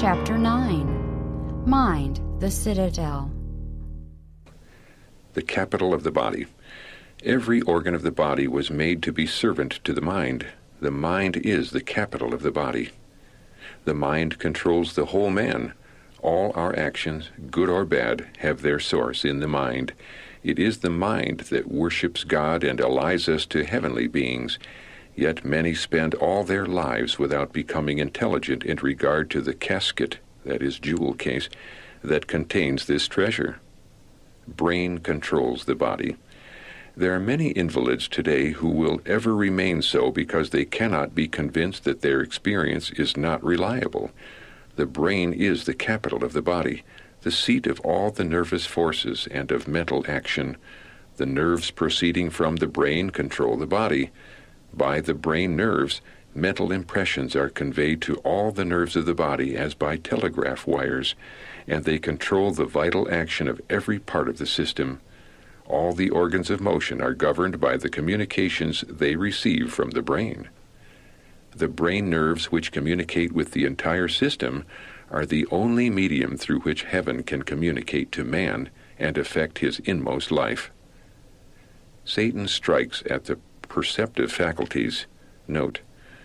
Chapter 9. Mind, the Citadel. The capital of the body. Every organ of the body was made to be servant to the mind. The mind is the capital of the body. The mind controls the whole man. All our actions, good or bad, have their source in the mind. It is the mind that worships God and allies us to heavenly beings. Yet many spend all their lives without becoming intelligent in regard to the casket, that is, jewel case, that contains this treasure. Brain controls the body. There are many invalids today who will ever remain so because they cannot be convinced that their experience is not reliable. The brain is the capital of the body, the seat of all the nervous forces and of mental action. The nerves proceeding from the brain control the body. By the brain nerves, mental impressions are conveyed to all the nerves of the body as by telegraph wires, and they control the vital action of every part of the system. All the organs of motion are governed by the communications they receive from the brain. The brain nerves, which communicate with the entire system, are the only medium through which heaven can communicate to man and affect his inmost life. Satan strikes at the perceptive faculties. Note,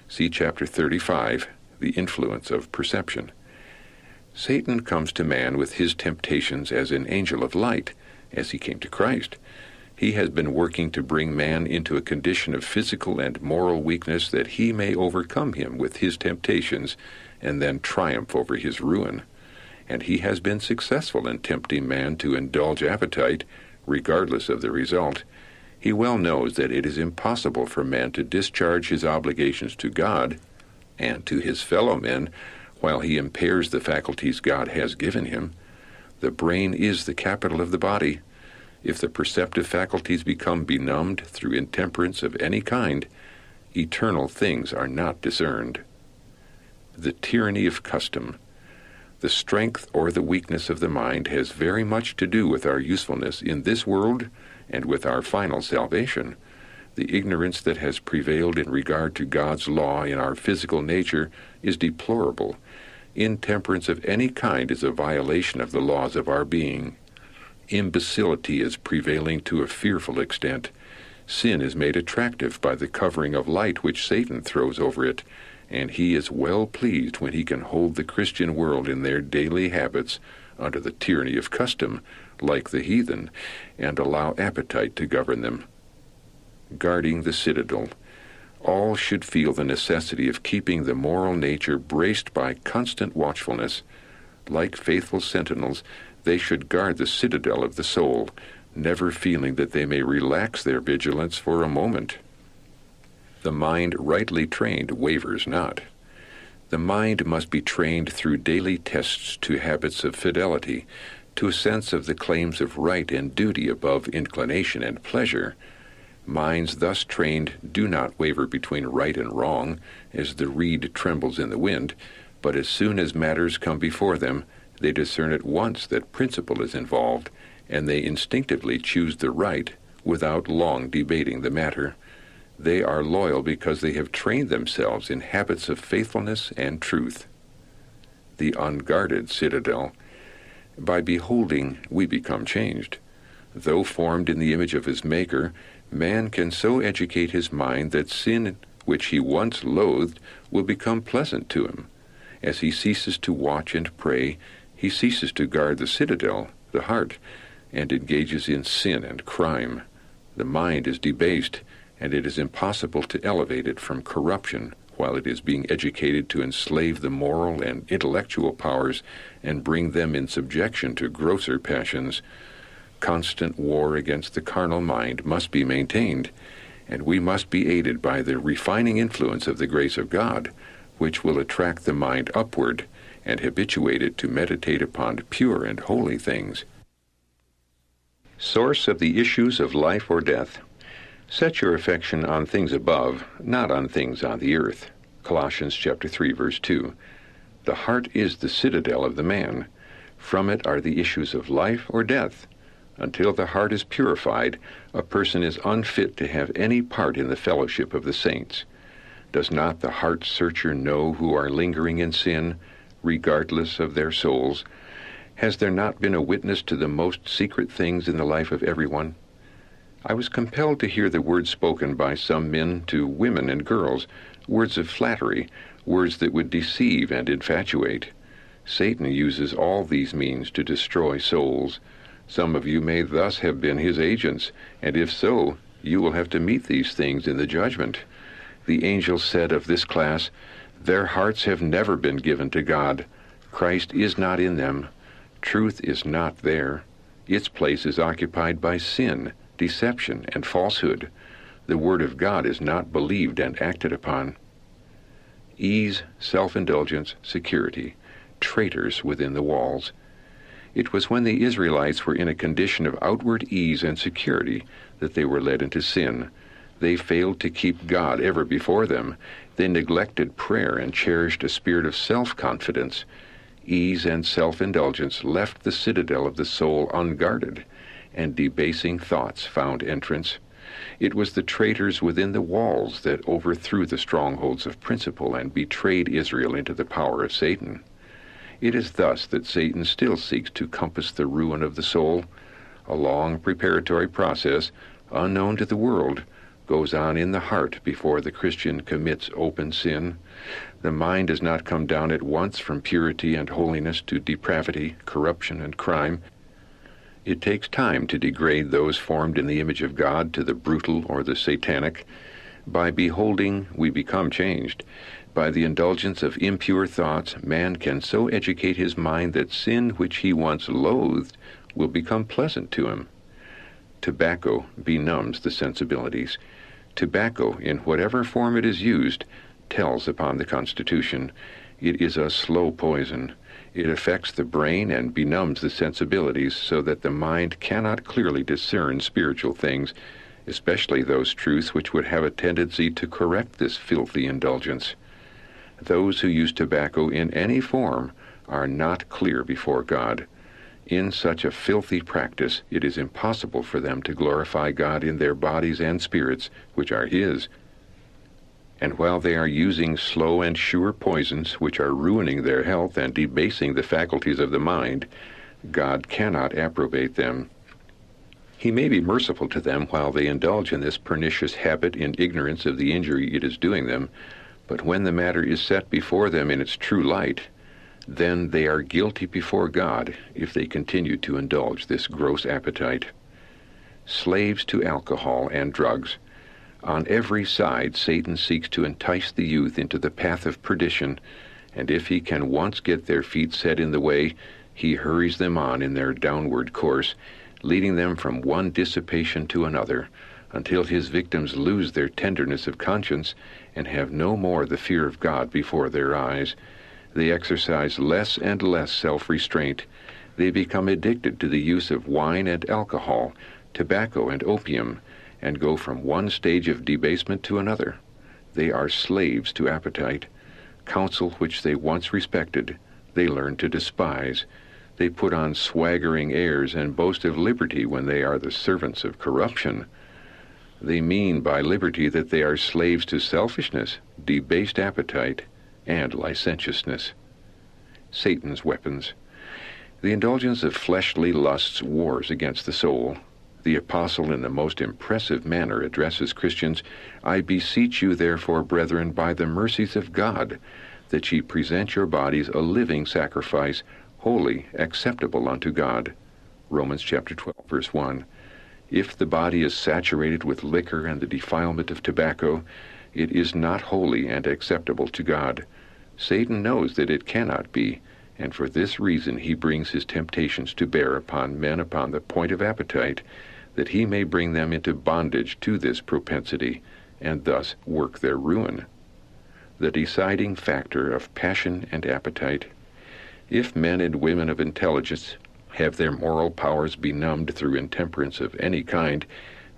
see chapter 35, the influence of perception. Satan comes to man with his temptations as an angel of light, as he came to Christ. He has been working to bring man into a condition of physical and moral weakness that he may overcome him with his temptations and then triumph over his ruin. And he has been successful in tempting man to indulge appetite, regardless of the result. He well knows that it is impossible for man to discharge his obligations to God and to his fellow men while he impairs the faculties God has given him. The brain is the capital of the body. If the perceptive faculties become benumbed through intemperance of any kind, eternal things are not discerned. The tyranny of custom. The strength or the weakness of the mind has very much to do with our usefulness in this world and with our final salvation. The ignorance that has prevailed in regard to God's law in our physical nature is deplorable. Intemperance of any kind is a violation of the laws of our being. Imbecility is prevailing to a fearful extent. Sin is made attractive by the covering of light which Satan throws over it, and he is well pleased when he can hold the Christian world in their daily habits under the tyranny of custom, like the heathen, and allow appetite to govern them. Guarding the citadel. All should feel the necessity of keeping the moral nature braced by constant watchfulness. Like faithful sentinels, they should guard the citadel of the soul, never feeling that they may relax their vigilance for a moment. The mind rightly trained wavers not. The mind must be trained through daily tests to habits of fidelity, to a sense of the claims of right and duty above inclination and pleasure. Minds thus trained do not waver between right and wrong, as the reed trembles in the wind, but as soon as matters come before them, they discern at once that principle is involved, and they instinctively choose the right without long debating the matter. They are loyal because they have trained themselves in habits of faithfulness and truth. The unguarded citadel. By beholding, we become changed. Though formed in the image of his Maker, man can so educate his mind that sin which he once loathed will become pleasant to him. As he ceases to watch and pray, he ceases to guard the citadel, the heart, and engages in sin and crime. The mind is debased, and it is impossible to elevate it from corruption while it is being educated to enslave the moral and intellectual powers and bring them in subjection to grosser passions. Constant war against the carnal mind must be maintained, and we must be aided by the refining influence of the grace of God, which will attract the mind upward and habituate it to meditate upon pure and holy things. Source of the issues of life or death. Set your affection on things above, not on things on the earth. Colossians chapter 3, verse 2. The heart is the citadel of the man. From it are the issues of life or death. Until the heart is purified, a person is unfit to have any part in the fellowship of the saints. Does not the heart searcher know who are lingering in sin? regardless of their souls? Has there not been a witness to the most secret things in the life of everyone? I was compelled to hear the words spoken by some men to women and girls, words of flattery, words that would deceive and infatuate. Satan uses all these means to destroy souls. Some of you may thus have been his agents, and if so, you will have to meet these things in the judgment. The angel said of this class, "Their hearts have never been given to God. Christ is not in them. Truth is not there. Its place is occupied by sin, deception, and falsehood. The word of God is not believed and acted upon." Ease, self-indulgence, security, traitors within the walls. It was when the Israelites were in a condition of outward ease and security that they were led into sin. They failed to keep God ever before them. They neglected prayer and cherished a spirit of self-confidence. Ease and self-indulgence left the citadel of the soul unguarded, and debasing thoughts found entrance. It was the traitors within the walls that overthrew the strongholds of principle and betrayed Israel into the power of Satan. It is thus that Satan still seeks to compass the ruin of the soul. A long preparatory process, unknown to the world, goes on in the heart before the Christian commits open sin. The mind does not come down at once from purity and holiness to depravity, corruption, and crime. It takes time to degrade those formed in the image of God to the brutal or the satanic. By beholding, we become changed. By the indulgence of impure thoughts, man can so educate his mind that sin which he once loathed will become pleasant to him. Tobacco benumbs the sensibilities. Tobacco, in whatever form it is used, tells upon the constitution. It is a slow poison. It affects the brain and benumbs the sensibilities so that the mind cannot clearly discern spiritual things, especially those truths which would have a tendency to correct this filthy indulgence. Those who use tobacco in any form are not clear before God. In such a filthy practice, it is impossible for them to glorify God in their bodies and spirits, which are His. And while they are using slow and sure poisons which are ruining their health and debasing the faculties of the mind, God cannot approbate them. He may be merciful to them while they indulge in this pernicious habit in ignorance of the injury it is doing them, but when the matter is set before them in its true light, then they are guilty before God if they continue to indulge this gross appetite. Slaves to alcohol and drugs. On every side, Satan seeks to entice the youth into the path of perdition, and if he can once get their feet set in the way, he hurries them on in their downward course, leading them from one dissipation to another, until his victims lose their tenderness of conscience and have no more the fear of God before their eyes. They exercise less and less self-restraint. They become addicted to the use of wine and alcohol, tobacco and opium, and go from one stage of debasement to another. They are slaves to appetite. Counsel which they once respected, they learn to despise. They put on swaggering airs and boast of liberty when they are the servants of corruption. They mean by liberty that they are slaves to selfishness, debased appetite, and licentiousness. Satan's weapons. The indulgence of fleshly lusts wars against the soul. The apostle in the most impressive manner addresses Christians, "I beseech you therefore, brethren, by the mercies of God, that ye present your bodies a living sacrifice, holy, acceptable unto God." Romans chapter 12, verse 1. If the body is saturated with liquor and the defilement of tobacco, it is not holy and acceptable to God. Satan knows that it cannot be, and for this reason he brings his temptations to bear upon men upon the point of appetite, that he may bring them into bondage to this propensity, and thus work their ruin. The deciding factor of passion and appetite. If men and women of intelligence have their moral powers benumbed through intemperance of any kind,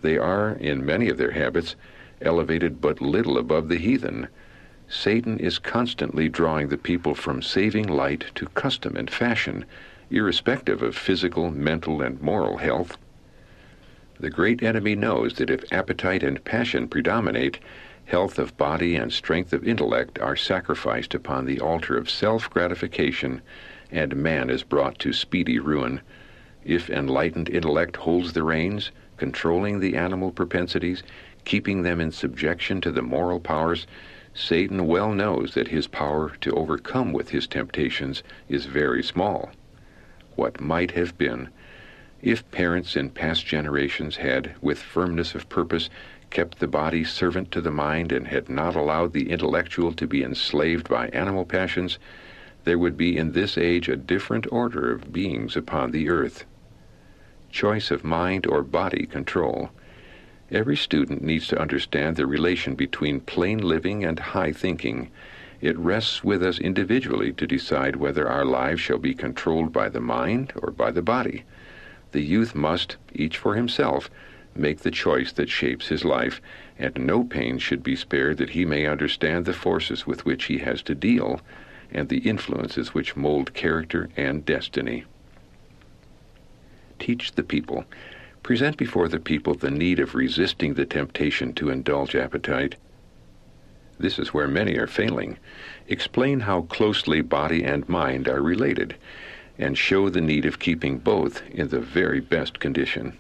they are, in many of their habits, elevated but little above the heathen. Satan is constantly drawing the people from saving light to custom and fashion, irrespective of physical, mental, and moral health. The great enemy knows that if appetite and passion predominate, Health of body and strength of intellect are sacrificed upon the altar of self-gratification, and man is brought to speedy ruin. If enlightened intellect holds the reins, controlling the animal propensities, keeping them in subjection to the moral powers, Satan well knows that his power to overcome with his temptations is very small. What might have been, if parents in past generations had, with firmness of purpose, kept the body servant to the mind and had not allowed the intellectual to be enslaved by animal passions, there would be in this age a different order of beings upon the earth. Choice of mind or body control. Every student needs to understand the relation between plain living and high thinking. It rests with us individually to decide whether our lives shall be controlled by the mind or by the body. The youth must, each for himself, make the choice that shapes his life, and no pains should be spared that he may understand the forces with which he has to deal and the influences which mold character and destiny. Teach the people. Present before the people the need of resisting the temptation to indulge appetite. This is where many are failing. Explain how closely body and mind are related, and show the need of keeping both in the very best condition.